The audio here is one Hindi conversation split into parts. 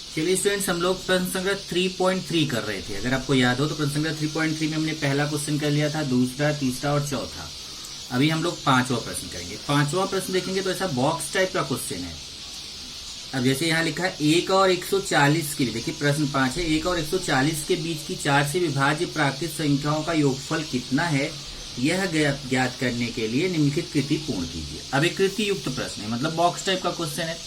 चलिए स्टूडेंट्स, हम लोग प्रश्न संख्या 3.3 कर रहे थे। अगर आपको याद हो तो प्रश्न संख्या 3.3 में हमने पहला क्वेश्चन कर लिया था, दूसरा, तीसरा और चौथा। अभी हम लोग पांचवा प्रश्न करेंगे। पांचवा प्रश्न देखेंगे तो ऐसा बॉक्स टाइप का क्वेश्चन है। अब जैसे यहाँ लिखा है 1 और 140 के लिए, देखिए प्रश्न 5 है, 1 और 140 के बीच की 4 से विभाज्य प्राकृत संख्याओं का योगफल कितना है, यह ज्ञात करने के लिए निम्नलिखित कृति पूर्ण कीजिए। अब एक कृति युक्त प्रश्न है, मतलब बॉक्स टाइप का क्वेश्चन है।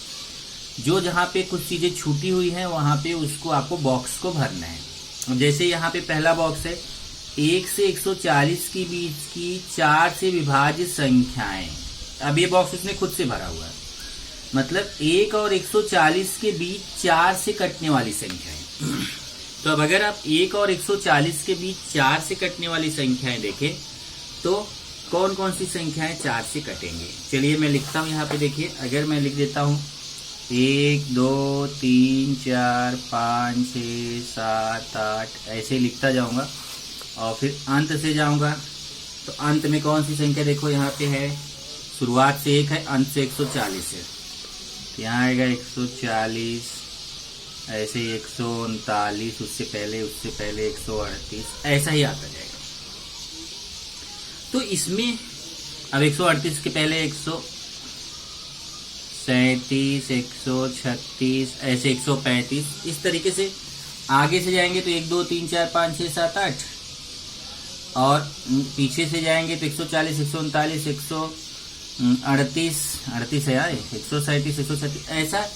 जो जहाँ पे कुछ चीजें छूटी हुई हैं वहां पे उसको आपको बॉक्स को भरना है। अब जैसे यहाँ पे पहला बॉक्स है 1 से 140 के बीच की 4 से विभाज्य संख्याएं। अब ये बॉक्स उसने खुद से भरा हुआ है, मतलब 1 और 140 के बीच 4 से कटने वाली संख्याएं। तो अब अगर आप 1 और 140 के बीच 4 से कटने वाली संख्याएं देखें तो कौन कौन सी संख्याएं 4 से कटेंगे। चलिए मैं लिखता हूं यहाँ पे, देखिए अगर मैं लिख देता हूं 1 2 3 4 5 6 7 8 ऐसे लिखता जाऊंगा और फिर अंत से जाऊंगा तो अंत में कौन सी संख्या देखो यहाँ पे है, शुरुआत से 1 है, अंत से 140 है, तो यहाँ आएगा 140, ऐसे 139, उससे पहले 138, ऐसा ही आता जाएगा। तो इसमें अब 138 के पहले 137, 136, ऐसे 135, इस तरीके से आगे से जाएंगे तो 1 2 3 4 5 6 7 8, और पीछे से जाएंगे तो 140, 139, 138 है यार, 137, 137, ऐसा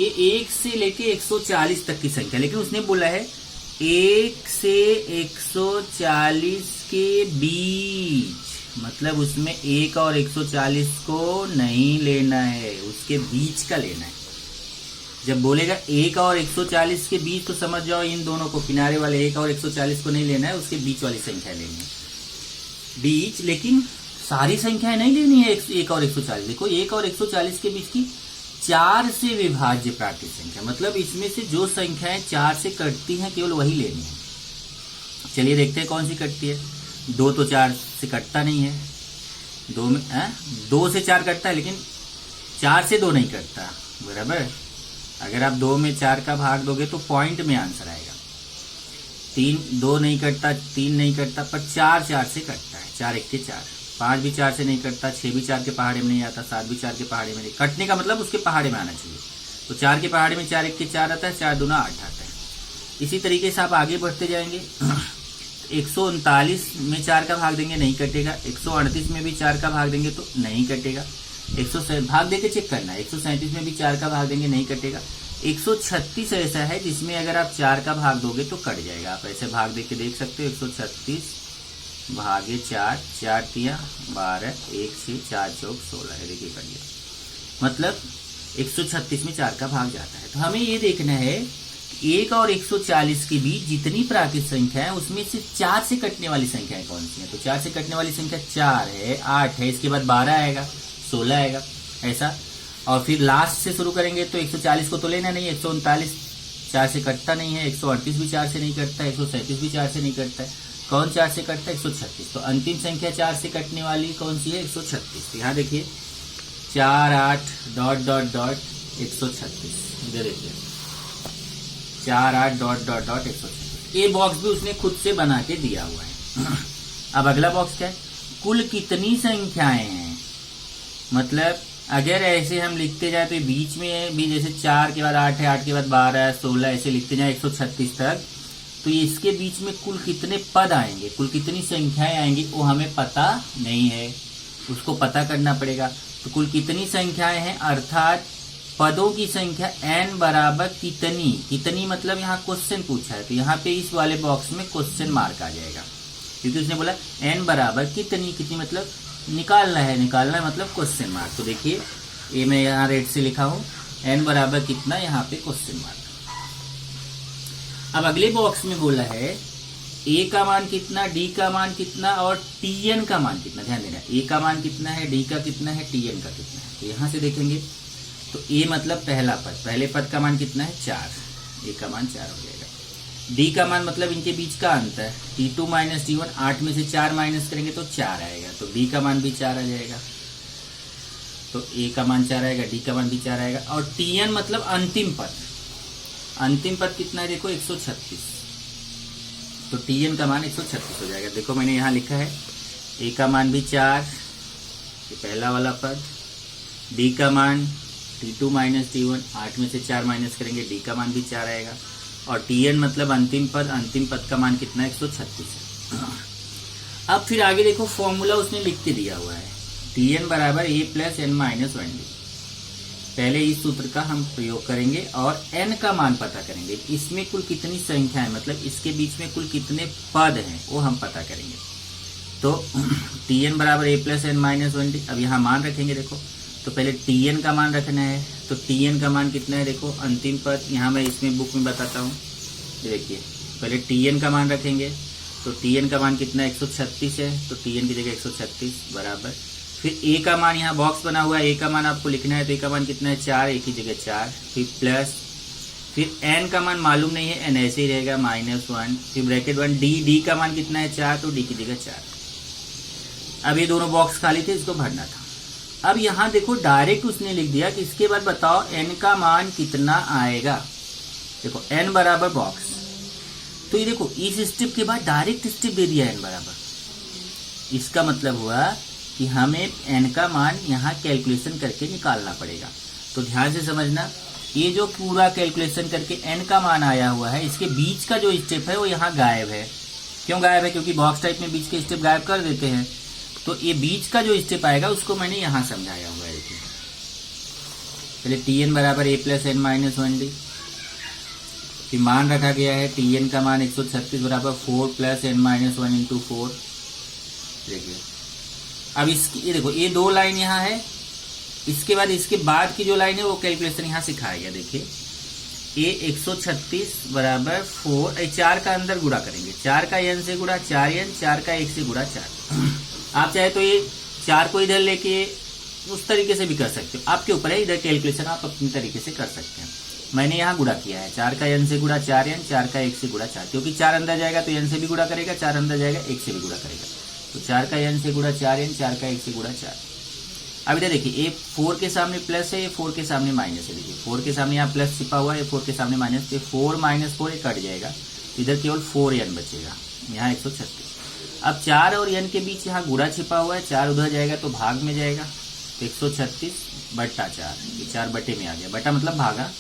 ये 1 से लेके 140 तक की संख्या। लेकिन उसने बोला है 1 से 140 के बीच, मतलब उसमें 1 और 140 को नहीं लेना है, उसके बीच का लेना है। जब बोलेगा 1 और 140 के बीच तो समझ जाओ इन दोनों को, किनारे वाले 1 और 140 को नहीं लेना है, उसके बीच वाली संख्या लेनी है। बीच, लेकिन सारी संख्याएं नहीं लेनी है 1 और 140। देखो 1 और 140 के बीच की 4 से विभाज्य प्राकृत संख्या, मतलब इसमें से जो संख्याएं 4 से कटती हैं केवल वही लेनी है। चलिए देखते हैं कौन सी कटती है। 2 तो 4 से कटता नहीं है, 2 से 4 कटता है लेकिन 4 से 2 नहीं कटता, बराबर। अगर आप 2 में 4 का भाग दोगे तो पॉइंट में आंसर आएगा। 2 नहीं कटता, 3 नहीं कटता, पर 4 से कटता है, 4 1 के 4, 5 भी 4 से नहीं कटता, 6 भी 4 के पहाड़े में नहीं आता, 7 भी 4 के पहाड़े में नहीं। कटने का मतलब उसके पहाड़े में आना चाहिए। तो 4 के पहाड़े में 4 1 के 4 आता है, 4 दूना 8 आता है। इसी तरीके से आप आगे बढ़ते जाएंगे। 139 में 4 का भाग देंगे नहीं कटेगा, 138 में भी 4 का भाग देंगे तो नहीं कटेगा, 100 भाग देके चेक करना है। 137 में भी 4 का भाग देंगे नहीं कटेगा। 136 ऐसा है जिसमें अगर आप 4 का भाग दोगे तो कट जाएगा। आप ऐसे भाग देके देख सकते हो, 136 भागे 4, 4 तिया 12, 1 6 4 चौक 16 है, देखिए कट गया। मतलब 136 में 4 का भाग जाता है। तो हमें ये देखना है 1 और 140 के बीच जितनी प्राकृत संख्या है उसमें से 4 से कटने वाली संख्याएं कौन सी हैं। तो 4 से कटने वाली संख्या 4 है, 8 है, इसके बाद 12 आएगा, 16 आएगा, ऐसा। और फिर लास्ट से शुरू करेंगे तो 140 को तो लेना नहीं है, 139 4 से कटता नहीं है, 138 भी 4 से नहीं कटता है, 137 भी 4 से नहीं कटता है। कौन 4 से कटता है? 136। तो अंतिम संख्या 4 से कटने वाली कौन सी है? 136। यहाँ देखिए 4 8 डॉट डॉट डॉट 136, इधर देखिए 4 8 डॉट डॉट डॉट 136। ये बॉक्स भी उसने खुद से बना के दिया हुआ है। अब अगला बॉक्स क्या है? कुल कितनी संख्याएं हैं। मतलब अगर ऐसे हम लिखते जाए तो बीच में भी जैसे 4 के बाद 8 है, 8 के बाद 12 16 ऐसे लिखते जाए 136 तक, तो इसके बीच में कुल कितने पद आएंगे, कुल कितनी संख्याएं आएंगी वो हमें पता नहीं है, उसको पता करना पड़ेगा। तो कुल कितनी संख्याएं हैं अर्थात पदों की संख्या n बराबर कितनी। कितनी मतलब यहाँ क्वेश्चन पूछा है तो यहाँ पे इस वाले बॉक्स में क्वेश्चन मार्क आ जाएगा, क्योंकि उसने बोला n बराबर कितनी। कितनी मतलब निकालना है, निकालना है मतलब क्वेश्चन मार्क। तो देखिए ये मैं यहाँ रेड से लिखा हूँ n बराबर कितना, यहाँ पे क्वेश्चन मार्क। अब अगले बॉक्स में बोला है a का मान कितना, d का मान कितना और tn का मान कितना। ध्यान देना, a का मान कितना है, d का कितना है, tn का कितना है। तो यहाँ से देखेंगे तो a मतलब पहला पद, पहले पद का मान कितना है 4, a का मान 4 हो जाएगा। d का मान मतलब इनके बीच का अंतर है, t2 माइनस t1, 8 में से 4 माइनस करेंगे तो 4 आएगा, तो d का मान भी 4 आ जाएगा। तो a का मान 4 आएगा, d का मान भी 4 आएगा। और tn मतलब अंतिम पद, अंतिम पद कितना है देखो 136, तो Tn का मान 136 हो जाएगा। देखो मैंने यहाँ लिखा है A का मान भी 4, ये पहला वाला पद, D का मान T2 माइनस T1, 8 में से 4 माइनस करेंगे D का मान भी 4 आएगा, और Tn मतलब अंतिम पद का मान कितना है 136 है। अब फिर आगे देखो फॉर्मूला उसने लिख के दिया हुआ है, Tn बराबर A plus n minus 1D। पहले इस सूत्र का हम प्रयोग करेंगे और n का मान पता करेंगे, इसमें कुल कितनी संख्या है, मतलब इसके बीच में कुल कितने पद हैं वो हम पता करेंगे। तो Tn बराबर A plus n minus 1D। अब यहाँ मान रखेंगे, देखो तो पहले Tn का मान रखना है, तो Tn का मान कितना है देखो अंतिम पद, यहाँ मैं इसमें बुक में बताता हूँ, ये देखिए पहले Tn का मान रखेंगे, तो Tn का मान कितना है 136 है, तो Tn की जगह 136 बराबर, फिर A का मान यहाँ बॉक्स बना हुआ है, A का मान आपको लिखना है, तो A का मान कितना है 4, A की जगह 4, फिर प्लस, फिर n का मान मालूम नहीं है, n ऐसे ही रहेगा -1, फिर ब्रैकेट 1, D का मान कितना है 4, तो D की जगह 4। अब ये दोनों बॉक्स खाली थे, इसको भरना था। अब यहाँ देखो डायरेक्ट उसने लिख दिया कि इसके बाद बताओ n का मान कितना आएगा। देखो n बराबर बॉक्स, तो ये देखो इस स्टेप के बाद डायरेक्ट स्टेप दे दिया n बराबर। इसका मतलब हुआ कि हमें n का मान यहाँ कैलकुलेशन करके निकालना पड़ेगा। तो ध्यान से समझना, ये जो पूरा कैलकुलेशन करके n का मान आया हुआ है, इसके बीच का जो स्टेप है वो यहाँ गायब है। क्यों गायब है? क्योंकि बॉक्स टाइप में बीच के स्टेप गायब कर देते हैं। तो ये बीच का जो स्टेप आएगा उसको मैंने यहाँ समझाया हुआ है। देखिए पहले Tn बराबर A plus n minus 1D, फिर मान रखा गया है Tn का मान 136 बराबर 4 प्लस n माइनस 1 इंटू 4। देखिए अब इसकी ये देखो ये दो लाइन यहाँ है, इसके बाद की जो लाइन है वो कैलकुलेशन यहाँ सिखाया गया। देखिए A 136 बराबर 4, 4 का अंदर गुणा करेंगे, 4 का n से गुणा 4n, 4 का 1 से गुणा 4। आप चाहे तो ये 4 को इधर लेके उस तरीके से भी कर सकते हो, आपके ऊपर है, इधर कैलकुलेशन आप अपनी तरीके से कर सकते हैं। मैंने यहाँ गुणा किया है, 4 का n से गुणा 4n, 4 का 1 से गुणा 4, क्योंकि 4 अंदर जाएगा तो n से भी गुणा करेगा, 4 अंदर जाएगा 1 से भी गुणा करेगा, तो 4 का n से गुणा 4n, 4 का 1 से गुणा 4। अब इधर देखिए ये 4 के सामने प्लस है, ये 4 के सामने माइनस है। देखिए 4 के सामने यहाँ प्लस छिपा हुआ है, 4 के सामने माइनस, तो 4 माइनस 4 ये कट जाएगा, इधर केवल 4n बचेगा, यहाँ 136। अब 4 और n के बीच यहाँ गुणा छिपा हुआ है, 4 उधर जाएगा तो भाग में जाएगा, तो 136 बट्टा 4, ये 4 बट्टे में आ गया, बट्टा मतलब भागा,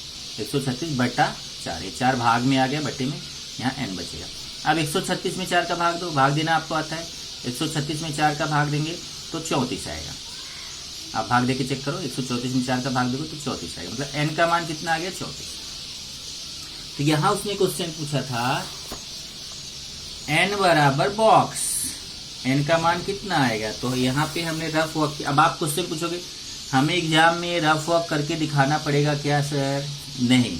136 बट्टा 4, ये 4 भाग में आ गया बट्टे में, यहाँ n बचेगा। अब 136 में 4 का भाग दो, भाग देना आपको आता है, 136 में 4 का भाग देंगे तो 34 आएगा। आप भाग देके चेक करो, 134 में 4 का भाग दोगे तो 34 आएगा, मतलब n का मान कितना आ गया 34। तो यहाँ उसने क्वेश्चन पूछा था n बराबर बॉक्स, n का मान कितना आएगा, तो यहाँ पे हमने रफ वर्क किया। अब आप क्वेश्चन पूछोगे हमें एग्जाम में रफ वर्क करके दिखाना पड़ेगा क्या सर? नहीं,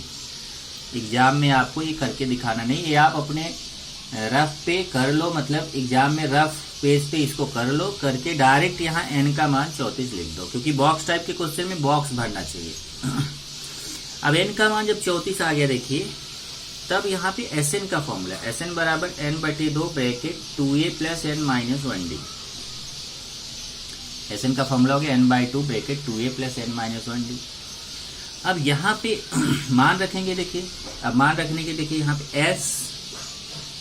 एग्जाम में आपको ये करके दिखाना नहीं, ये आप अपने रफ पे कर लो, मतलब एग्जाम में रफ पेज पे इसको कर लो, करके डायरेक्ट यहाँ n का मान 34 लिख दो, क्योंकि बॉक्स टाइप के क्वेश्चन में बॉक्स भरना चाहिए। अब n का मान जब 34 आ गया, देखिए तब यहाँ पे Sn का फॉर्मूला, Sn बराबर n/2 bracket 2a plus n minus 1D। Sn का फॉर्मूला हो गया n/2 bracket 2a plus n minus 1D। अब यहाँ पे मान रखेंगे, देखिए अब मान रखने के देखिए यहाँ पे S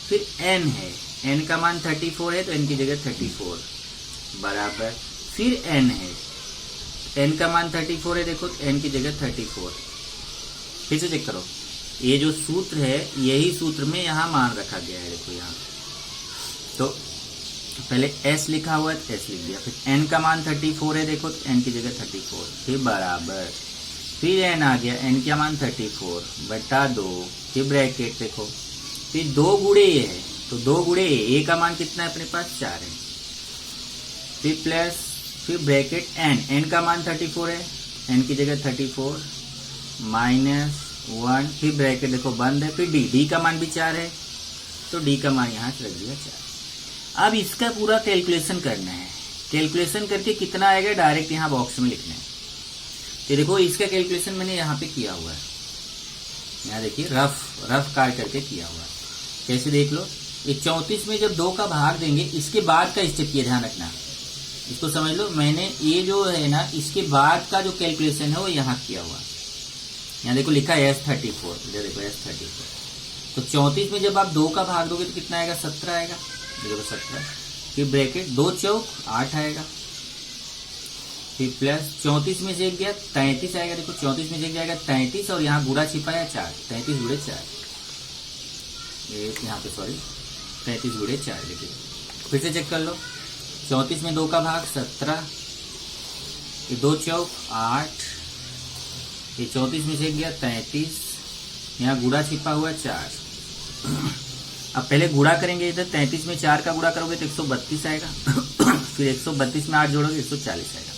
फिर n है, n का मान 34 है तो n की जगह 34 बराबर, फिर n है, n का मान 34 है, देखो n की जगह 34। फिर से चेक करो, ये जो सूत्र है यही सूत्र में यहाँ मान रखा गया है। देखो यहाँ तो पहले s लिखा हुआ है, s लिख दिया, फिर n का मान 34 है, देखो तो n की जगह 34, फिर बराबर, फिर n आ गया, n का मान 34 बटा 2, फिर ब्रैकेट देखो, फिर 2 गुणे ये है तो 2 गुणे a का मान कितना है अपने पास 4 है, फिर प्लस, फिर ब्रैकेट n का मान 34 है, n की जगह 34 माइनस 1, फिर ब्रैकेट देखो बंद है, फिर d का मान भी 4 है तो d का मान यहाँ रख दिया 4। अब इसका पूरा कैलकुलेशन करना है, कैलकुलेशन करके कितना आएगा डायरेक्ट यहाँ बॉक्स में लिखना है। तो देखो इसका कैलकुलेशन मैंने यहाँ पे किया हुआ है, यहाँ देखिए रफ काट करके किया हुआ है। कैसे देख लो, ये 34 में जब 2 का भाग देंगे इसके बाद का स्टेप किया, ध्यान रखना, इसको समझ लो। मैंने ये जो है ना इसके बाद का जो कैलकुलेशन है वो यहाँ किया हुआ, यहाँ देखो लिखा है S34, इधर देखो S34। तो 34 में जब आप 2 का भाग दोगे तो कितना आएगा, 17 आएगा। देखो 17, फिर ब्रैकेट 2 चौक 8 आएगा, फिर प्लस 34 में से एक गया 33 आएगा। देखो 34 में से एक जाएगा 33 और यहाँ गुणा छिपा है 4, 33 गुणे 4, यहाँ पे सॉरी 33 गुणे 4। देखिए फिर से चेक कर लो, 34 में 2 का भाग 17, ये 2 चौक 8, ये 34 में से एक गया 33, यहाँ गुणा छिपा हुआ 4। अब पहले गुणा करेंगे, इधर 33 में 4 का गुणा करोगे तो 132 आएगा। फिर 132 में 8 जोड़ोगे 140 आएगा।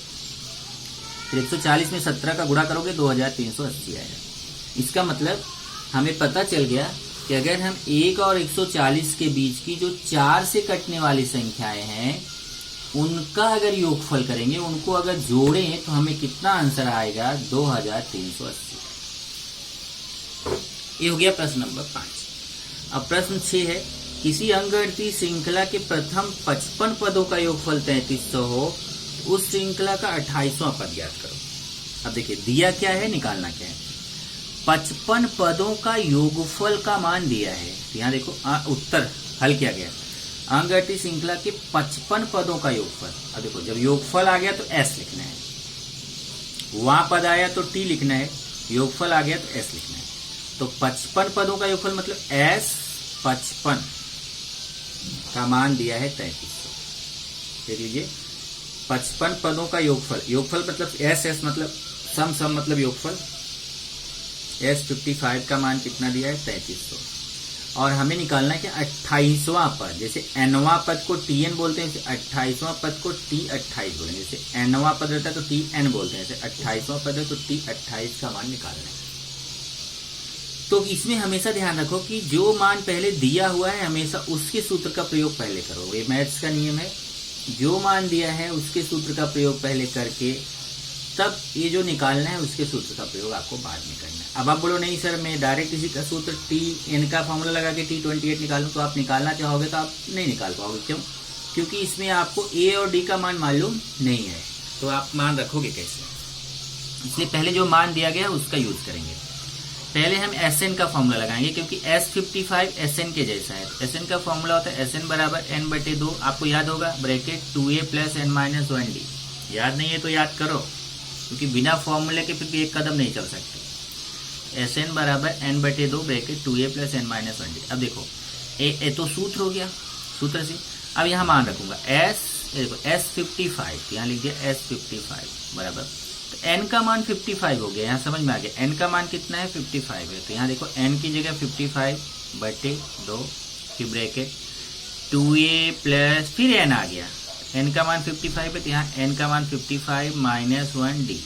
फिर 140 में 17 का गुणा करोगे 2380 आएगा। इसका मतलब हमें पता चल गया कि अगर हम 1 और 140 के बीच की जो 4 से कटने वाली संख्याएं हैं उनका अगर योगफल करेंगे, उनको अगर जोड़ें तो हमें कितना आंसर आएगा, 2380। ये हो गया प्रश्न नंबर 5। अब प्रश्न 6 है, किसी अंकगणितीय श्रृंखला के प्रथम 55 पदों का योगफल 3300 हो, उस श्रृंखला का 28वां पद ज्ञात करो। अब देखिए दिया क्या है, निकालना क्या है। 55 पदों का योगफल का मान दिया है। यहाँ देखो उत्तर हल किया गया, अंकगणितीय श्रृंखला के 55 पदों का योगफल। अब देखो जब योगफल आ गया तो S लिखना है, वहां पद आया तो T लिखना है, योगफल आ गया तो S लिखना है। तो 55 पदों का योगफल मतलब S 55 का मान दिया है 3300। देख लीजिए 55 पदों का योगफल, योगफल मतलब S मतलब सम मतलब योगफल। S 55 का मान कितना दिया है, 3300। और हमें निकालना है कि 28वां पद, जैसे nवां पद को Tn बोलते हैं, जैसे 28वां पद को T28 बोलेंगे। जैसे nवां पद रहता है तो Tn बोलते हैं, जैसे 28वां पद है तो T28 का मान निकालना है। तो इसमें हमेशा ध्यान रखो कि जो मान पहले दिया हुआ है हमेशा उसके सूत्र का प्रयोग पहले करो। ये मैथ्स का नियम है, जो मान दिया है उसके सूत्र का प्रयोग पहले करके तब ये जो निकालना है उसके सूत्र का प्रयोग आपको बाद में करना है। अब आप बोलो नहीं सर मैं डायरेक्ट इसी का सूत्र Tn का फॉर्मूला लगा के T28 निकालूं, तो आप निकालना चाहोगे तो आप नहीं निकाल पाओगे। क्यों? क्योंकि इसमें आपको A और D का मान मालूम नहीं है, तो आप मान रखोगे कैसे। इसलिए पहले जो मान दिया गया उसका यूज करेंगे। पहले हम Sn का फॉर्मूला लगाएंगे, क्योंकि S55 Sn के जैसा है। Sn का फॉर्मूला होता है Sn बराबर n/2, आपको याद होगा, ब्रैकेट 2a + n - 1d। याद नहीं है तो याद करो, क्योंकि बिना फॉर्मूले के फिर एक कदम नहीं चल सकते। Sn बराबर n/2 bracket 2a + n - 1d। अब देखो ए तो सूत्र हो गया, सूत्र से अब यहाँ मान रखूंगा S55, यहाँ लिख दिया S55 बराबर, तो n का मान 55 हो गया। यहाँ समझ में आ गया n का मान कितना है, 55 है। तो यहाँ देखो n की जगह 55/2 फिर ब्रैकेट 2a प्लस फिर n आ गया, n का मान 55 है तो यहाँ n का मान 55 - 1d।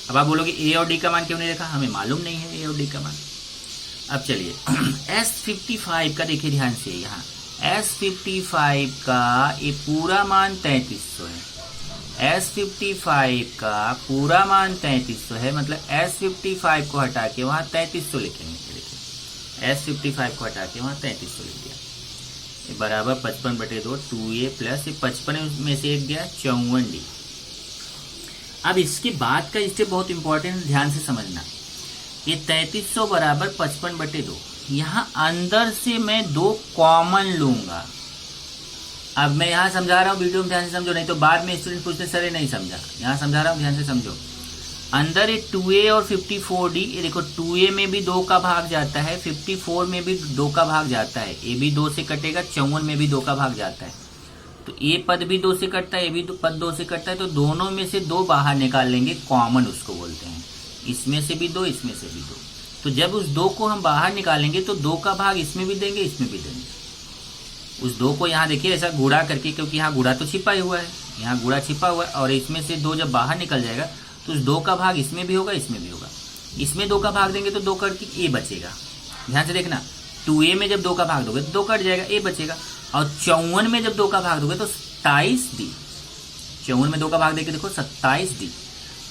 अब आप बोलोगे a और d का मान क्यों नहीं रखा, हमें मालूम नहीं है a और d का मान। अब चलिए S55 का देखिए ध्यान से, यहाँ S55 का ये पूरा मान 3300 है। S55 का पूरा मान 3300 है, मतलब S55 को हटा के वहां 3300 लिखेंगे। देखिए S55 को हटा के वहां 3300 लिख दिया, बराबर 55/2 2a प्लस 55 में से एक गया 54d। अब इसके बाद का स्टेप बहुत इंपॉर्टेंट, ध्यान से समझना। ये 3300 बराबर 55/2, यहाँ अंदर से मैं 2 कॉमन लूंगा। अब मैं यहाँ समझा रहा हूँ, वीडियो में ध्यान से समझो, नहीं तो बाद में स्टूडेंट पूछते सर नहीं समझा। यहाँ समझा रहा हूँ, ध्यान से समझो। अंदर ये 2a और 54d, ये देखो 2a में भी 2 का भाग जाता है, 54 में भी 2 का भाग जाता है, ये भी 2 से कटेगा, 54 में भी 2 का भाग जाता है। तो ये पद भी 2 से कटता है, ये भी पद 2 से कटता है, तो दोनों में से 2 बाहर निकाल लेंगे, कॉमन उसको बोलते हैं। इसमें से भी 2, इसमें से भी 2। तो जब उस 2 को हम बाहर निकालेंगे तो 2 का भाग इसमें भी देंगे, इसमें भी देंगे। उस 2 को यहाँ देखिए ऐसा गुणा करके, क्योंकि यहाँ गुणा तो छिपा ही हुआ है, यहाँ गुणा छिपा हुआ है, और इसमें से 2 जब बाहर निकल जाएगा तो उस 2 का भाग इसमें भी होगा, इसमें भी होगा। इसमें 2 का भाग देंगे तो 2 कट के a बचेगा। ध्यान से देखना, 2a में जब 2 का भाग दोगे तो 2 कट जाएगा, a बचेगा। और 54 में जब 2 का भाग दोगे तो 27d। 54 में 2 का भाग देके देखो 27d।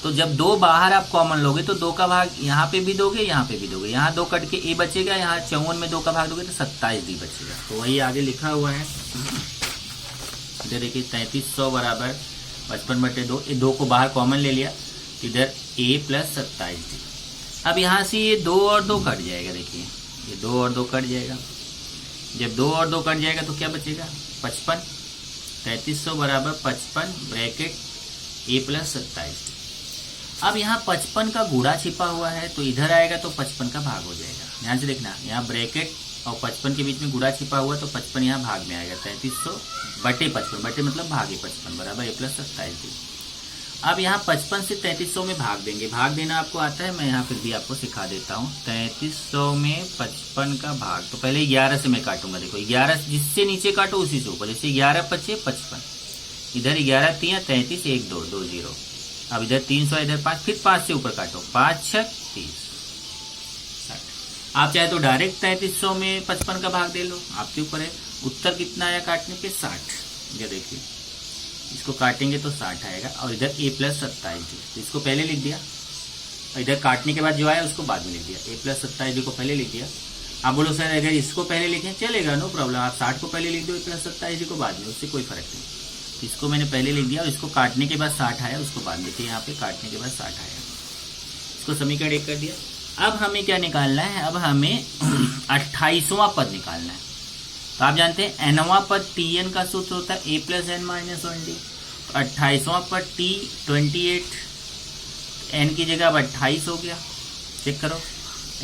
तो जब 2 बाहर आप कॉमन लोगे तो 2 का भाग यहाँ पे भी दोगे, यहाँ पे भी दोगे, यहाँ 2 कट के a बचेगा, यहाँ 54 में 2 का भाग दोगे तो 27d बचेगा। तो वही आगे लिखा हुआ है, इधर देखिए 3300 बराबर 55/2, ये 2 को बाहर कॉमन ले लिया, इधर a + 27d। अब यहाँ से ये 2 और 2 कट जाएगा, देखिए ये 2 और 2 कट जाएगा। जब 2 और 2 कट जाएगा तो क्या बचेगा 55, 3300 बराबर 55 ब्रैकेट a प्लस 27। अब यहाँ 55 का गुणा छिपा हुआ है तो इधर आएगा तो 55 का भाग हो जाएगा। ध्यान से देखना, यहाँ ब्रैकेट और 55 के बीच में गुणा छिपा हुआ तो 55 यहाँ भाग में आएगा। 3300 बटे 55, बटे मतलब भागे 55 बराबर a प्लस 27। अब यहाँ 55 से 3300 में भाग देंगे। भाग देना आपको आता है, मैं यहाँ फिर भी आपको सिखा देता हूँ। 3300 में 55 का भाग, तो पहले 11 से मैं काटूंगा। देखो 11 जिससे नीचे काटो उसी से ऊपर, जैसे 11 पचे 55, इधर 11 3 33 1 2 2 0। अब इधर 300, इधर 5, फिर 5 से ऊपर काटो, 5 6 30 60। आप चाहे तो डायरेक्ट 3300 में 55 का भाग दे लो, आपके ऊपर है। उत्तर कितना आया काटने पे 60। ये देखिए इसको काटेंगे तो 60 आएगा और इधर a प्लस 27 तो इसको पहले लिख दिया और इधर काटने के बाद जो आया उसको बाद में लिख दिया। a प्लस 27 को पहले लिख दिया। आप बोलो सर अगर इसको पहले लिखें चलेगा, नो प्रॉब्लम, आप 60 को पहले लिख दो, a प्लस 27 को बाद में, उससे कोई फर्क नहीं। इसको मैंने पहले लिख दिया और इसको काटने के बाद 60 आया, उसको बाद में देखिए यहाँ पे काटने के बाद 60 आया। इसको समीकरण 1 कर दिया। अब हमें क्या निकालना है, अब हमें 28वां पद निकालना है। तो आप जानते हैं nवां पद tn का सूत्र होता है a plus n minus 1d। 28वां पद t 28, n की जगह अब 28 हो गया। चेक करो,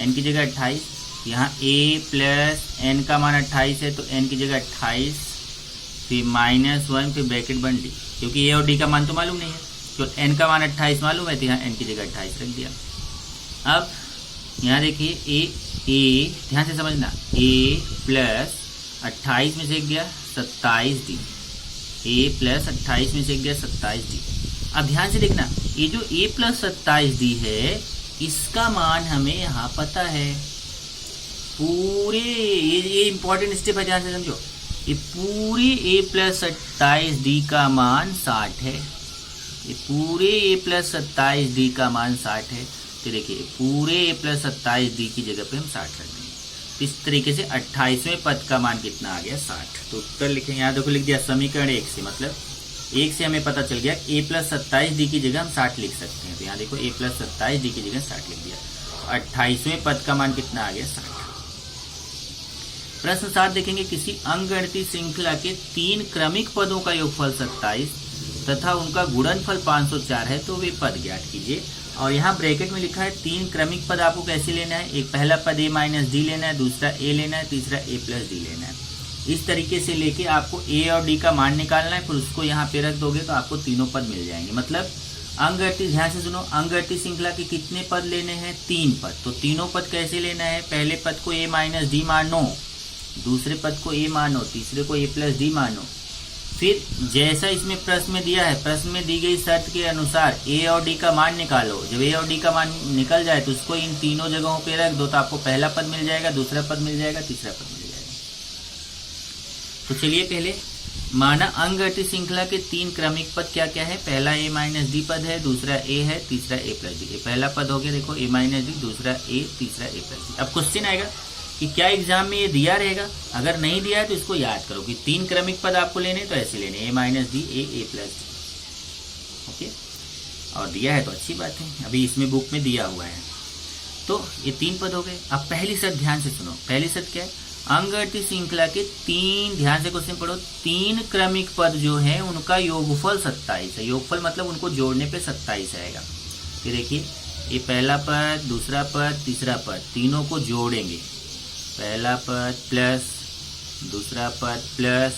n की जगह 28, यहाँ a प्लस n का मान 28 है तो n की जगह 28, फिर -1, फिर ब्रैकेट बन d, क्योंकि a और d का मान तो मालूम नहीं है, तो n का मान 28 मालूम है तो यहाँ n की जगह 28 रख दिया। अब यहाँ देखिए a ध्यान से समझना, a प्लस 28 में से एक गया 27d, a प्लस 28 में से एक गया 27d। अब ध्यान से देखना, ये जो a प्लस 27d है इसका मान हमें यहाँ पता है। पूरे ये इंपॉर्टेंट स्टेप है, ध्यान से समझो। ये पूरे a प्लस 27d का मान 60 है। ये पूरे a प्लस 27d का मान 60 है। तो देखिए पूरे a प्लस 27d की जगह पे हम 60 रख देंगे। इस तरीके से 28वें पद का मान कितना आ गया 60। तो उत्तर लिखेंगे, यहाँ देखो लिख दिया समीकरण 1 से, मतलब 1 से हमें पता चल गया a प्लस 27d की जगह हम 60 लिख सकते हैं। तो यहाँ देखो a प्लस 27d की जगह 60 लिख दिया। 28वें पद का मान कितना आ गया 60। प्रश्न 7 देखेंगे, किसी अंकगणितीय श्रृंखला के 3 क्रमिक पदों का योगफल 27 तथा उनका गुणनफल 504 है तो वे पद ज्ञात कीजिए। और यहाँ ब्रैकेट में लिखा है 3 क्रमिक पद आपको कैसे लेना है। एक पहला पद a माइनस डी लेना है, दूसरा a लेना है, तीसरा a प्लस डी लेना है। इस तरीके से लेके आपको a और d का मान निकालना है, फिर उसको यहाँ पे रख दोगे तो आपको तीनों पद मिल जाएंगे। मतलब अंकगणितीय, ध्यान से सुनो, अंकगणितीय श्रृंखला के कितने पद लेने हैं 3 पद। तो तीनों पद कैसे लेना है, पहले पद को a माइनस डी मानो, दूसरे पद को a मानो, तीसरे को a प्लस डी मानो। फिर जैसा इसमें प्रश्न में दिया है, प्रश्न में दी गई शर्त के अनुसार a और d का मान निकालो। जब a और d का मान निकल जाए तो उसको इन तीनों जगहों पे रख दो तो आपको पहला पद मिल जाएगा, दूसरा पद मिल जाएगा, तीसरा पद मिल जाएगा। तो चलिए पहले माना अंकगणितीय श्रृंखला के 3 क्रमिक पद क्या क्या है। पहला a माइनस डी पद है, दूसरा a है, तीसरा a प्लस डी। पहला पद हो गया देखो a माइनस डी, दूसरा a, तीसरा a प्लस डी। अब क्वेश्चन आएगा कि क्या एग्जाम में ये दिया रहेगा। अगर नहीं दिया है तो इसको याद करो कि 3 क्रमिक पद आपको लेने तो ऐसे लेने, a minus D, a plus D. Okay, और दिया है तो अच्छी बात है, अभी इसमें बुक में दिया हुआ है। तो ये 3 पद हो गए। अब पहली शर्त ध्यान से सुनो, पहली शर्त क्या है, अंकगणितीय श्रृंखला के 3, ध्यान से क्वेश्चन पढ़ो, 3 क्रमिक पद जो है उनका योगफल 27 है। योगफल मतलब उनको जोड़ने पे 27 आएगा। फिर देखिए ये पहला पद, दूसरा पद, तीसरा पद, तीनों को जोड़ेंगे। पहला पद प्लस दूसरा पद प्लस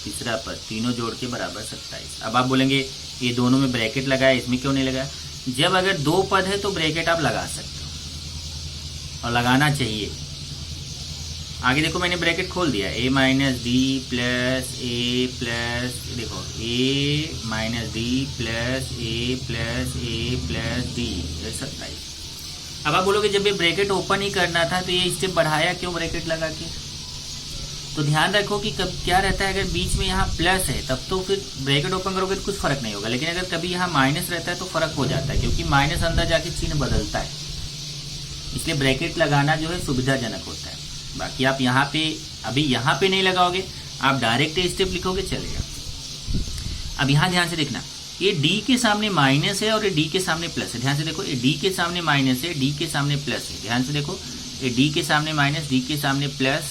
तीसरा पद, तीनों जोड़ के बराबर 27। अब आप बोलेंगे ये दोनों में ब्रैकेट लगाया, इसमें क्यों नहीं लगाया। जब अगर 2 पद है तो ब्रैकेट आप लगा सकते हो और लगाना चाहिए। आगे देखो मैंने ब्रैकेट खोल दिया, a minus D plus a plus, देखो a minus D plus a plus D 27। अब आप बोलोगे जब ये ब्रैकेट ओपन ही करना था तो ये स्टेप बढ़ाया क्यों ब्रैकेट लगा के। तो ध्यान रखो कि कब क्या रहता है, अगर बीच में यहाँ प्लस है तब तो फिर ब्रैकेट ओपन करोगे तो कुछ फर्क नहीं होगा, लेकिन अगर कभी यहाँ माइनस रहता है तो फर्क हो जाता है, क्योंकि माइनस अंदर जाके चिन्ह बदलता है। इसलिए ब्रैकेट लगाना जो है सुविधाजनक होता है। बाकी आप यहाँ पे अभी यहाँ पे नहीं लगाओगे, आप डायरेक्ट स्टेप लिखोगे चलेगा। अब यहाँ ध्यान से देखना, ये डी के सामने माइनस है और ये डी के सामने प्लस है। ध्यान से देखो, ये डी के सामने माइनस है, डी के सामने प्लस है। ध्यान से देखो, ये डी के सामने माइनस, डी के सामने प्लस,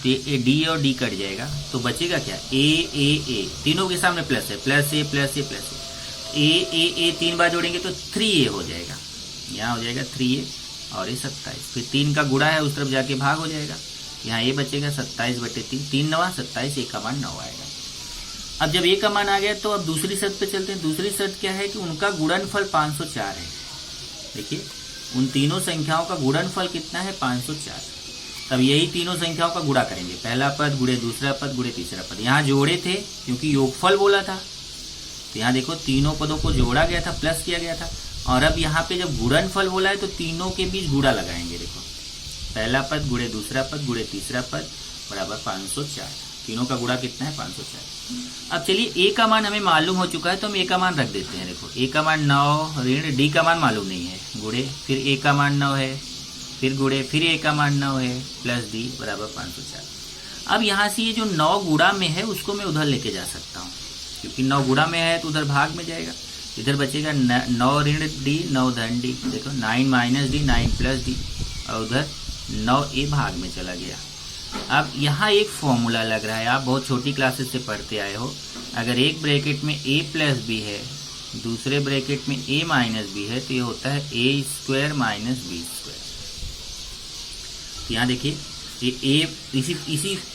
तो ये डी और डी कट जाएगा तो बचेगा क्या, ए, तीनों के सामने प्लस है, प्लस ए प्लस ए प्लस ए, तीन बार जोड़ेंगे तो 3a हो जाएगा, यहाँ हो जाएगा 3a और ये 27। फिर 3 का गुणा है उस तरफ जाके भाग हो जाएगा, यहाँ ये बचेगा 27/3, 3 9 27, ए का मान 9 आएगा। अब जब ए का मान आ गया तो अब दूसरी शर्त पे चलते हैं। दूसरी शर्त क्या है कि उनका गुणनफल 504 है। देखिए उन तीनों संख्याओं का गुणनफल कितना है, 504। तब यही तीनों संख्याओं का गुणा करेंगे, पहला पद गुणे दूसरा पद गुणे तीसरा पद। यहाँ जोड़े थे क्योंकि योगफल बोला था, तो यहाँ देखो तीनों पदों को जोड़ा गया था, प्लस किया गया था। और अब यहाँ पे जब गुणनफल बोला है तो तीनों के बीच गुणा लगाएंगे। देखो पहला पद गुणे दूसरा पद गुणे तीसरा पद बराबर 504। तीनों का गुणा कितना है, 504। अब चलिए ए का मान हमें मालूम हो चुका है तो हम ए का मान रख देते हैं। देखो ए का मान 9 ऋण डी का मान मालूम नहीं है, गुणे फिर ए का मान 9 है, फिर गुणे फिर ए का मान 9 है, प्लस डी बराबर 504। अब यहाँ से ये जो 9 गुणा में है उसको मैं उधर लेके जा सकता हूँ, क्योंकि 9 गुणा में है तो उधर भाग में जाएगा। इधर बचेगा 9 ऋण डी 9 धन डी। देखो 9 माइनस डी 9 प्लस डी, और उधर 9a भाग में चला गया। अब यहाँ एक फॉर्मूला लग रहा है, आप बहुत छोटी क्लासेस से पढ़ते आए हो। अगर एक ब्रैकेट में a प्लस बी है, दूसरे ब्रैकेट में a माइनस बी है, तो ये होता है a square minus B square. यहाँ देखिए ये a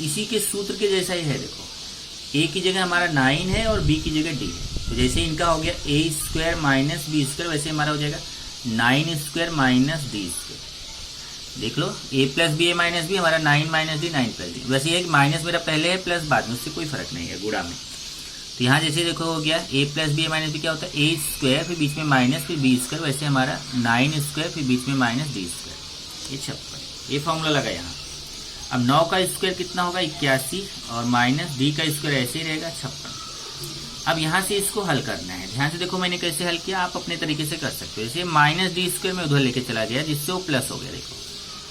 इसी के सूत्र के जैसा ही है। देखो a की जगह हमारा 9 है और b की जगह d है, तो जैसे इनका हो गया a square minus B square, वैसे हमारा हो जाएगा 9 स्क्वायर माइनस डी स्क्वायर। देख लो a plus B A minus B, हमारा 9 माइनस डी 9 प्लस डी। वैसे ये माइनस मेरा पहले है, प्लस बाद में, उससे कोई फर्क नहीं है गुणा में। तो यहाँ जैसे देखो हो गया a plus B A minus B क्या होता है, a स्क्वायर फिर बीच में माइनस फिर बी स्क्वायर, वैसे हमारा 9 स्क्वायर फिर बीच में माइनस डी स्क्वायर, ये 56। ये फॉर्मूला लगा यहाँ। अब 9 का स्क्वायर कितना होगा, 81, और माइनस डी का स्क्वायर ऐसे ही रहेगा 56। अब यहाँ से इसको हल करना है। ध्यान से देखो मैंने कैसे हल किया, आप अपने तरीके से कर सकते हो। जैसे माइनस डी स्क्वायर में उधर लेके चला गया, जिससे वो प्लस हो गया। देखो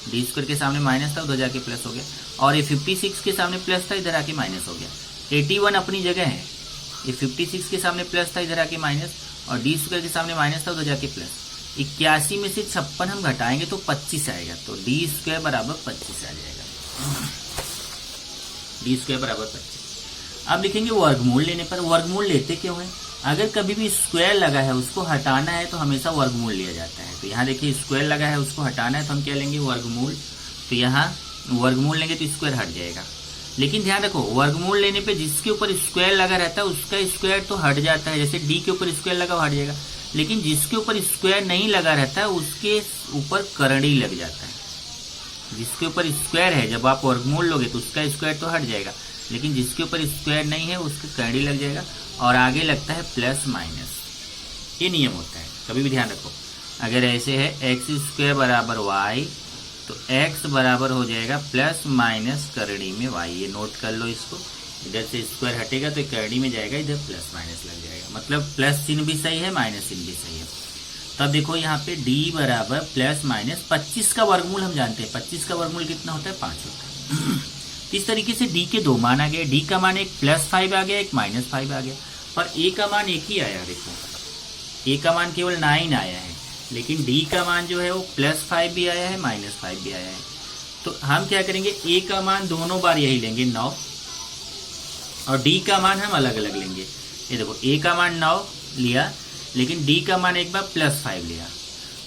डी स्क्वायर के सामने माइनस था, उधर जाके प्लस हो गया, और ये 56 के सामने प्लस था, इधर आके माइनस हो गया। 81 अपनी जगह है, ये 56 के सामने प्लस था, इधर आके माइनस, और डी स्क्वायर के सामने माइनस था, उधर जाके प्लस। 81 में से 56 हम घटाएंगे तो 25 आएगा, तो डी स्क्वायर बराबर 25 आ जाएगा। डी स्क्वायर बराबर 25। अब लिखेंगे वर्गमूल लेने पर। वर्गमूल लेते क्यों है, अगर कभी भी स्क्वायर लगा है उसको हटाना है तो हमेशा वर्गमूल लिया जाता है। तो यहाँ देखिए स्क्वायर लगा है उसको हटाना है तो हम क्या लेंगे, वर्गमूल। तो यहाँ वर्गमूल लेंगे तो स्क्वायर हट जाएगा। लेकिन ध्यान रखो वर्गमूल लेने पे जिसके ऊपर स्क्वायर लगा रहता है उसका स्क्वायर तो हट जाता है। जैसे डी के ऊपर स्क्वायर लगा हट जाएगा, लेकिन जिसके ऊपर स्क्वायर नहीं लगा रहता है उसके ऊपर करड़ी लग जाता है। जिसके ऊपर स्क्वायर है जब आप वर्गमूल लोगे तो उसका स्क्वायर तो हट जाएगा, लेकिन जिसके ऊपर स्क्वायर नहीं है उसकी करड़ी लग जाएगा, और आगे लगता है प्लस माइनस। ये नियम होता है, कभी भी ध्यान रखो। अगर ऐसे है एक्स स्क्वायर बराबर वाई, तो एक्स बराबर हो जाएगा प्लस माइनस करड़ी में वाई। ये नोट कर लो इसको, इधर से स्क्वायर हटेगा तो करड़ी में जाएगा, इधर प्लस माइनस लग जाएगा। मतलब प्लस चिन्ह भी सही है, माइनस चिन्ह भी सही है। तब देखो यहाँ पे d बराबर प्लस माइनस 25 का वर्गमूल हम जानते हैं। 25 का वर्गमूल कितना होता है, 5 होता है। इस तरीके से d के दो मान आ गए। d का मान एक +5 आ गया, एक -5 आ गया, पर a का मान एक ही आया। देखो a का मान केवल 9 आया है, लेकिन d का मान जो है वो +5 भी आया है, -5 भी आया है। तो हम क्या करेंगे, a का मान दोनों बार यही लेंगे 9, और d का मान हम अलग अलग लेंगे। ये देखो a का मान 9 लिया, लेकिन d का मान एक बार +5 लिया,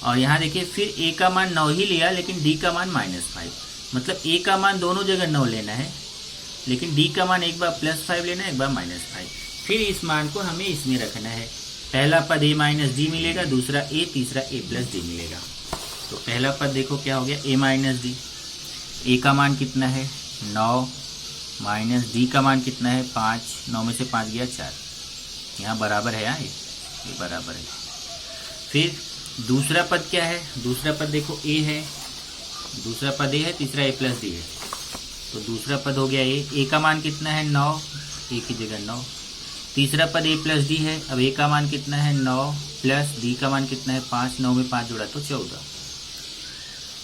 और यहाँ देखिए फिर a का मान 9 ही लिया, लेकिन d का मान -5। मतलब a का मान दोनों जगह 9 लेना है, लेकिन d का मान एक बार +5 लेना है, एक बार -5। फिर इस मान को हमें इसमें रखना है। पहला पद a माइनस डी मिलेगा, दूसरा a, तीसरा a प्लस डी मिलेगा। तो पहला पद देखो क्या हो गया, a माइनस डी। a का मान कितना है 9, माइनस d का मान कितना है 5, 9 में से 5 गया 4, यहाँ बराबर है। यहाँ ये बराबर है। फिर दूसरा पद क्या है, दूसरा पद देखो a है, दूसरा पद a है, तीसरा a प्लस डी है। तो दूसरा पद हो गया a का मान कितना है 9, a की जगह 9। तीसरा पद a प्लस डी है, अब a का मान कितना है 9 प्लस d का मान कितना है 5, 9 में 5 जोड़ा तो 14।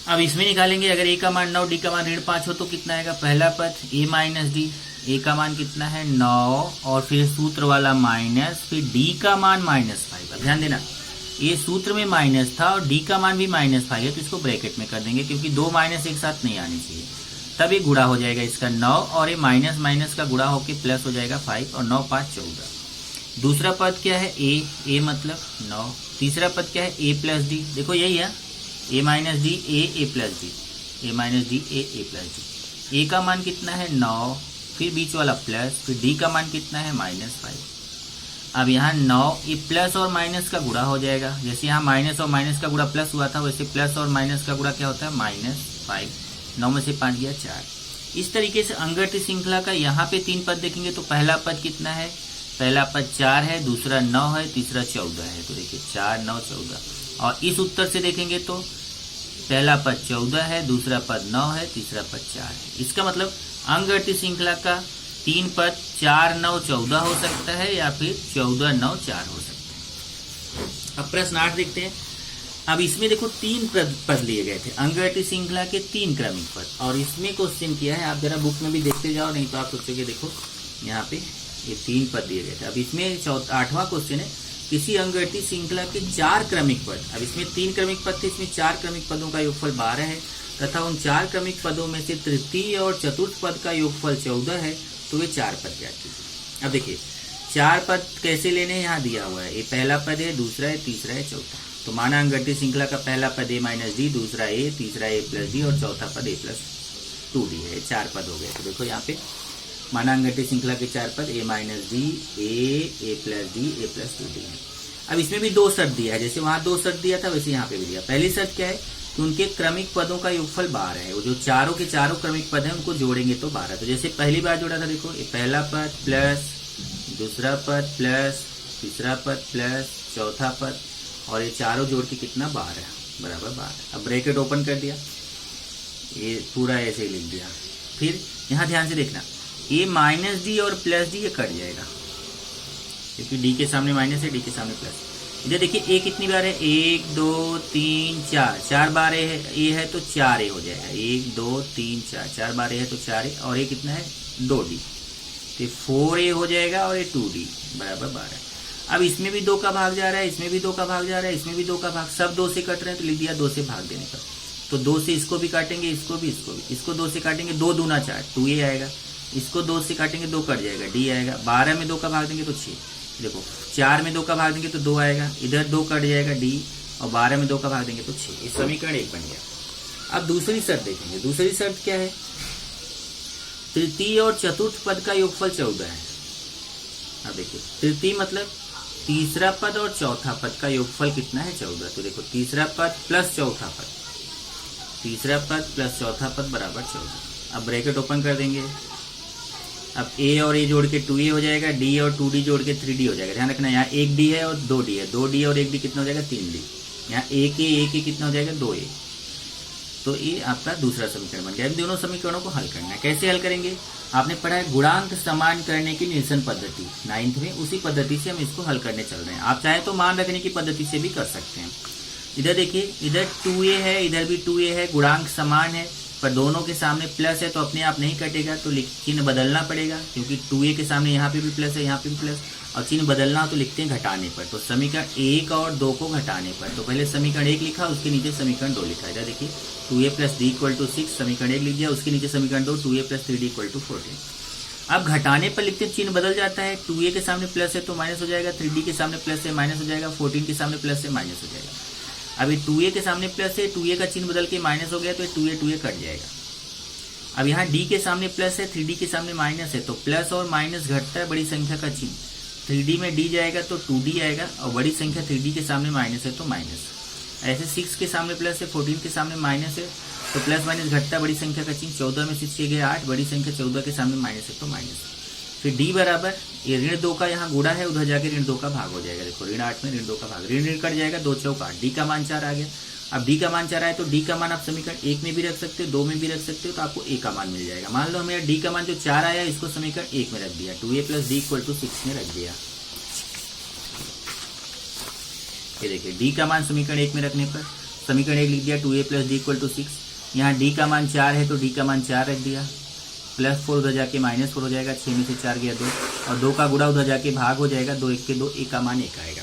अब इसमें निकालेंगे, अगर a का मान 9 d का मान ऋण 5 हो तो कितना आएगा, पहला पद a माइनस डी, ए का मान कितना है 9 और फिर सूत्र वाला माइनस, फिर डी का मान -5। ध्यान देना ये सूत्र में माइनस था और डी का मान भी -5 है, तो इसको ब्रैकेट में कर देंगे क्योंकि दो माइनस एक साथ नहीं आनी चाहिए। तब ये गुणा हो जाएगा इसका 9 और ये माइनस माइनस का गुणा होके प्लस हो जाएगा 5 और 9 5 14। दूसरा पद क्या है ए मतलब 9। तीसरा पद क्या है ए प्लस डी, देखो यही है A minus D A plus D, A minus D A plus D. A का मान कितना है 9, फिर बीच वाला प्लस, फिर डी का मान कितना है -5। अब यहाँ 9 ये प्लस और माइनस का गुणा हो जाएगा, जैसे यहाँ माइनस और माइनस का गुणा प्लस हुआ था वैसे प्लस और माइनस का गुणा क्या होता है -5। 9 में से 5 गया 4। इस तरीके से अंगरती श्रृंखला का यहाँ पे 3 पद देखेंगे तो पहला पद कितना है, पहला पद 4 है, दूसरा 9 है, तीसरा 14 है। तो देखिए 4 9 14। और इस उत्तर से देखेंगे तो पहला पद 14 है, दूसरा पद 9 है, तीसरा पद 4 है। इसका मतलब अंगरती श्रृंखला का 3 पद 4 9 14 हो सकता है या फिर 14 9 4 हो सकता है। अब प्रश्न 8 देखते हैं। अब इसमें देखो 3 पद लिए गए थे, अंगरती श्रृंखला के 3 क्रमिक पद, और इसमें क्वेश्चन किया है, आप जरा बुक में भी देखते जाओ नहीं तो आप सोचोगे देखो यहाँ पे ये 3 पद दिए गए थे। अब इसमें 8वां क्वेश्चन है किसी अंगरती श्रृंखला के 4 क्रमिक पद। अब इसमें 3 क्रमिक पद थे, इसमें 4 क्रमिक पदों का योगफल 12 है तथा उन 4 क्रमिक पदों में से तृतीय और चतुर्थ पद का योगफल 14 है, तो वे 4 पद ज्ञात कीजिए। अब देखिए 4 पद कैसे लेने हैं, यहाँ दिया हुआ है, ये पहला पद है, दूसरा है, तीसरा है, चौथा। तो माना अंगरती श्रृंखला का पहला पद ए माइनस डी, दूसरा ए, तीसरा ए प्लस डी और चौथा पद ए प्लस 2डी है। 4 पद हो गए। तो देखो यहाँ पे माना अंगरती श्रृंखला के 4 पद ए minus D, A plus D, A plus 2डी है। अब इसमें भी 2 शर्त दिया है, जैसे वहां 2 शर्त दिया था वैसे यहाँ पे भी दिया। पहली शर्त क्या है कि उनके क्रमिक पदों का योगफल 12 है। वो जो चारों के चारों क्रमिक पद हैं उनको जोड़ेंगे तो 12। तो जैसे पहली बार जोड़ा था देखो ये पहला पद प्लस, दूसरा पद प्लस, तीसरा पद प्लस, चौथा पद, और ये चारों जोड़ के कितना 12 बराबर 12। अब ब्रैकेट ओपन कर दिया, ये पूरा ऐसे ही लिख दिया। फिर यहाँ ध्यान से देखना ये माइनस डी और प्लस डी ये कट जाएगा क्योंकि डी के सामने माइनस है, डी के सामने प्लस। इधर देखिए ए कितनी बार है 1 2 3 4, 4 बार ए है तो 4 ए हो जाएगा। 1 2 3 4, 4 बार ए है तो 4 ए, और ये कितना है 2डी, तो 4a हो जाएगा और ये 2d बराबर 12। अब इसमें भी 2 का भाग जा रहा है, इसमें भी 2 का भाग जा रहा है, इसमें भी 2 का भाग, सब 2 से कट रहे हैं तो लिख दिया 2 से भाग देने पर। तो 2 से इसको भी काटेंगे, इसको भी, इसको भी। इसको 2 से काटेंगे 2 दूना 4, 2a आएगा। इसको 2 से काटेंगे 2 कट जाएगा, d आएगा। 12 में 2 का भाग देंगे तो 6। देखो 4 में 2 का भाग देंगे तो 2 आएगा, इधर 2 कट जाएगा d, और 12 में 2 का भाग देंगे तो 6। इस समीकरण 1 बन गया। अब दूसरी शर्त देखेंगे। दूसरी शर्त क्या है, तृतीय और चतुर्थ पद का योगफल 14 है। अब देखिए तृतीय मतलब तीसरा पद और चौथा पद का योगफल कितना है 14। तो देखो तीसरा पद प्लस चौथा पद, तीसरा पद प्लस चौथा पद बराबर 14। अब ब्रैकेट ओपन कर देंगे। अब a और a जोड़ के 2a हो जाएगा, d और 2d जोड़ के 3d हो जाएगा। ध्यान रखना यहाँ 1d है और 2d है, 2d और 1d कितना हो जाएगा 3d। यहाँ a के कितना हो जाएगा 2a। तो ये आपका दूसरा समीकरण बन गया। इन दोनों समीकरणों को हल करना है। कैसे हल करेंगे, आपने पढ़ा है गुणांक समान करने की निरसन पद्धति 9th में, उसी पद्धति से हम इसको हल करने चल रहे हैं। आप चाहे तो मान रखने की पद्धति से भी कर सकते हैं। इधर देखिए इधर 2a है, इधर भी 2a है, गुणांक समान है पर दोनों के सामने प्लस है तो अपने आप नहीं कटेगा, तो चिन्ह बदलना पड़ेगा क्योंकि 2a के सामने यहाँ पे भी प्लस है, यहाँ पे भी प्लस, और चिन्ह बदलना हो तो लिखते हैं घटाने पर। तो समीकरण 1 और 2 को घटाने पर, तो पहले समीकरण 1 लिखा, उसके नीचे समीकरण 2 लिखा। इधर देखिए 2a plus D equal to 6, समीकरण 1 लिख दिया, उसके नीचे समीकरण 2 2a plus 3d equal to 14। अब घटाने पर लिखते चिन्ह बदल जाता है, 2a के सामने प्लस है तो माइनस हो जाएगा, 3d के सामने प्लस है माइनस हो जाएगा, 14 के सामने प्लस है माइनस हो जाएगा। अभी 2a के सामने प्लस है, 2a का चिन्ह बदल के माइनस हो गया तो 2a कट जाएगा। अब यहाँ d के सामने प्लस है, 3d के सामने माइनस है, तो प्लस और माइनस घटता है बड़ी संख्या का चिन्ह। 3d में d जाएगा तो 2d आएगा, और बड़ी संख्या 3d के सामने माइनस है तो माइनस। ऐसे 6 के सामने प्लस है, 14 के सामने माइनस है, तो प्लस माइनस घटता है बड़ी संख्या का चिन्ह। 14 में 6 गए 8, बड़ी संख्या 14 के सामने माइनस है तो माइनस। फिर d बराबर ये ऋण 2 का यहाँ गुणा है, उधर जाके ऋण 2 का भाग हो जाएगा। देखो ऋण 8 में ऋण 2 का भाग, ऋण ऋण कट जाएगा, 2 चौक 8, d का मान 4 आ गया। अब d का मान 4 आया तो d का मान आप समीकरण 1 में भी रख सकते हो, 2 में भी रख सकते हो, तो आपको a का मान मिल जाएगा। मान लो हमें d का मान जो 4 आया इसको समीकरण 1 में रख दिया, 2a plus D equal to 6 में रख दिया। ये देखिए d का मान समीकरण 1 में रखने पर समीकरण 1 लिख दिया, 2a plus D equal to 6। यहाँ d का मान 4 है तो d का मान 4 रख दिया, +4 उधर जाके -4 हो जाएगा, 6 में से 4 गया 2, और 2 का गुणा उधर जाके भाग हो जाएगा, 2 1 के 2, ए का मान 1 आएगा।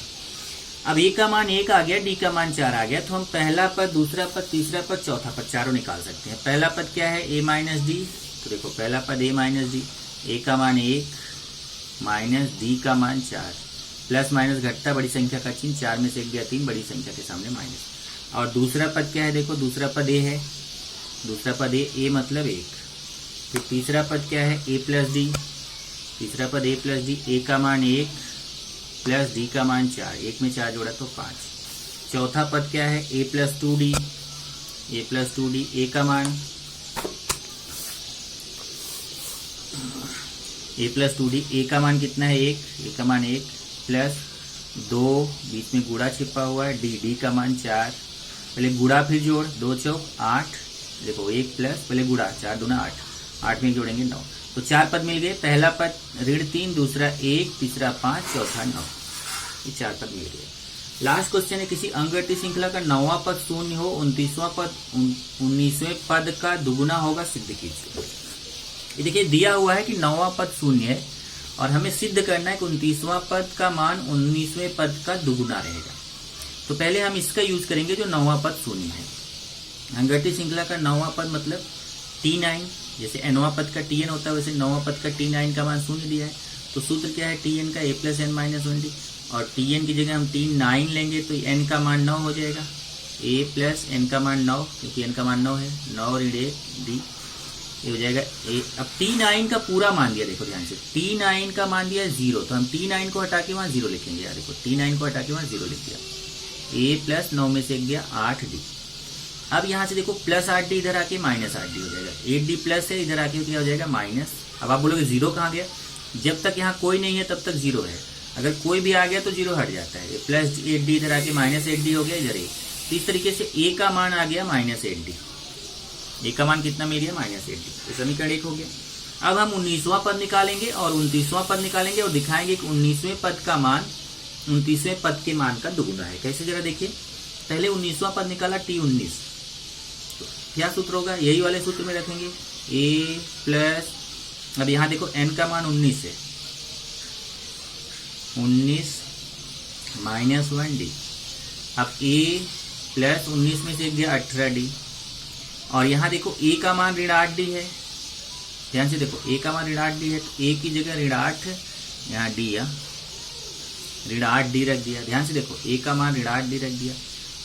अब ए का मान 1 आ गया, डी का मान 4 आ गया, तो हम पहला पद, दूसरा पद, तीसरा पद, चौथा पद चारों निकाल सकते हैं। पहला पद क्या है, a माइनस डी, तो देखो पहला पद a माइनस डी, ए का मान 1 माइनस डी का मान 4, प्लस माइनस घटता बड़ी संख्या का चिन्ह, 4 में से 1 गया 3, बड़ी संख्या के सामने माइनस। और दूसरा पद क्या है, देखो दूसरा पद a है, दूसरा पद a मतलब 1। फिर तीसरा पद क्या है, a प्लस डी, तीसरा पद a प्लस डी, ए का मान 1 प्लस डी का मान 4, 1 में 4 जोड़ा तो 5। चौथा पद क्या है, a plus 2d, a plus 2d, ए का मान a प्लस 2d, ए का मान कितना है 1, ए का मान 1 प्लस 2, बीच में गुणा छिपा हुआ है, डी का मान 4, पहले गुणा फिर जोड़, 2 चौक 8, देखो 1 प्लस पहले गुणा, 4 दूना 8, 8 में जोड़ेंगे 9, तो 4 पद मिल गए। पहला पद -3, दूसरा 1, तीसरा 5, चौथा 9, ये 4 पद मिल गए। लास्ट क्वेश्चन है, किसी अंकगणित श्रृंखला का 9वां पद शून्य हो, 29वां पद 19वें पद का दुगुना होगा, सिद्ध कीजिए। ये देखिए दिया हुआ है कि 9वां पद शून्य है और हमें सिद्ध करना है कि 29वां पद का मान 19वें पद का दुगुना रहेगा। तो पहले हम इसका यूज करेंगे जो 9वां पद शून्य है। अंकगणित श्रृंखला का 9वां पद मतलब T9, जैसे nवां पद का Tn होता है वैसे 9वां पद का T9 का मान शून्य दिया है, तो सूत्र क्या है Tn का a plus n minus 1d, और Tn की जगह हम T9 लेंगे तो n का मान 9 हो जाएगा, a प्लस n का मान 9, क्योंकि n का मान 9 है, 9 ऋण 1 d, ये हो जाएगा a। अब T9 का पूरा मान दिया, देखो ध्यान से, T9 का मान दिया 0, तो हम T9 को हटा के वहाँ 0 लिखेंगे यार, देखो T9 को हटा के वहाँ 0 लिख दिया, a प्लस 9 में से 1 गया 8d। अब यहाँ से देखो प्लस 8d इधर आके माइनस 8d हो जाएगा, 8d प्लस है, इधर आके क्या हो जाएगा माइनस। अब आप बोलोगे 0 कहाँ गया, जब तक यहाँ कोई नहीं है तब तक 0 है, अगर कोई भी आ गया तो 0 हट जाता है, प्लस 8d इधर आके माइनस 8d हो गया इधर a। तो इस तरीके से a का मान आ गया माइनस 8d, a का मान कितना मिल गया माइनस 8d, तो समीकरण 1 हो गया। अब हम 19वां पद निकालेंगे और 29वां पद निकालेंगे और दिखाएंगे कि 19वें पद का मान 29वें पद के मान का दुगुना है। कैसे जरा देखिए, पहले 19वां पद निकाला T19, तो क्या सूत्र होगा, यही वाले सूत्र में रखेंगे a प्लस, अब यहाँ देखो n का मान 19 है, 19 माइनस 1d, अब a प्लस 19 में से 1 गया 18d, और यहाँ देखो a का मान ऋण 8d है, ध्यान से देखो a का मान ऋण 8d है, तो a की जगह ऋण 8, यहाँ d ऋण 8d रख दिया। ध्यान से देखो a का मान ऋण 8d रख दिया,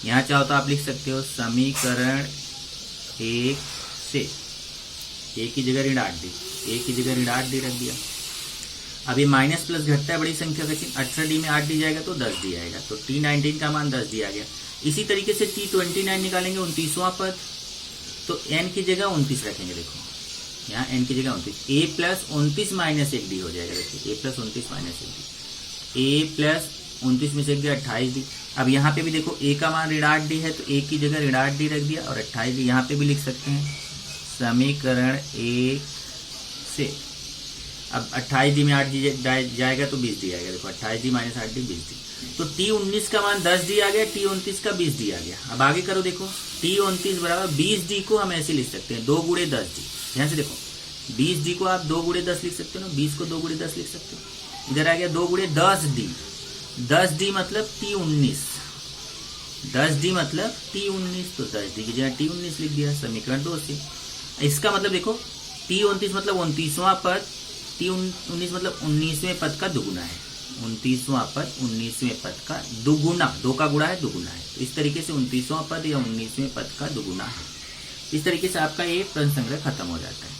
यहाँ चाहो तो आप लिख सकते हो समीकरण 1 से a की जगह ऋण 8d, a की जगह ऋण 8d रख दिया। अब ये माइनस प्लस घटता है बड़ी संख्या का चिन्ह, 18d में 8d जाएगा तो 10d आएगा, तो T19 का मान 10d आ गया। इसी तरीके से T29 निकालेंगे 29वां पद, तो n की जगह 29 रखेंगे, देखो यहाँ n की जगह 29, a प्लस 29 माइनस 1d हो जाएगा, देखिए a plus 29 minus 1d, a plus 29 में से 1 गया 28d। अब यहाँ पे भी देखो a का मान ऋण 8d है, तो a की जगह ऋण 8d रख दिया, और 28d यहाँ पे भी लिख सकते हैं समीकरण 1 से। अब 28d में 8d जाएगा तो 20d आएगा, देखो 28d माइनस 8d 20d, तो T19 का मान 10d आ गया, T29 का 20d आ गया। अब आगे करो, देखो T29 बराबर 20d को हम ऐसे लिख सकते हैं 2 गुणे 10d, ध्यान से देखो 20d को आप 2 गुणे 10 लिख सकते हो ना, 20 को 2 गुणे 10 लिख सकते हो, इधर आ गया 2 गुणे 10d, 10d मतलब T19, 10d मतलब T19, तो 10d की जगह T19 लिख दिया समीकरण 2 से। इसका मतलब देखो T29 मतलब 29वां पद, T19 मतलब 19वें पद का दुगुना है, 29वां पद 19वें पद का दुगुना, 2 का गुणा है दुगुना है, तो इस तरीके से 29वां पद या 19वें पद का दुगुना है। इस तरीके से आपका ये प्रश्न संग्रह खत्म हो जाता है।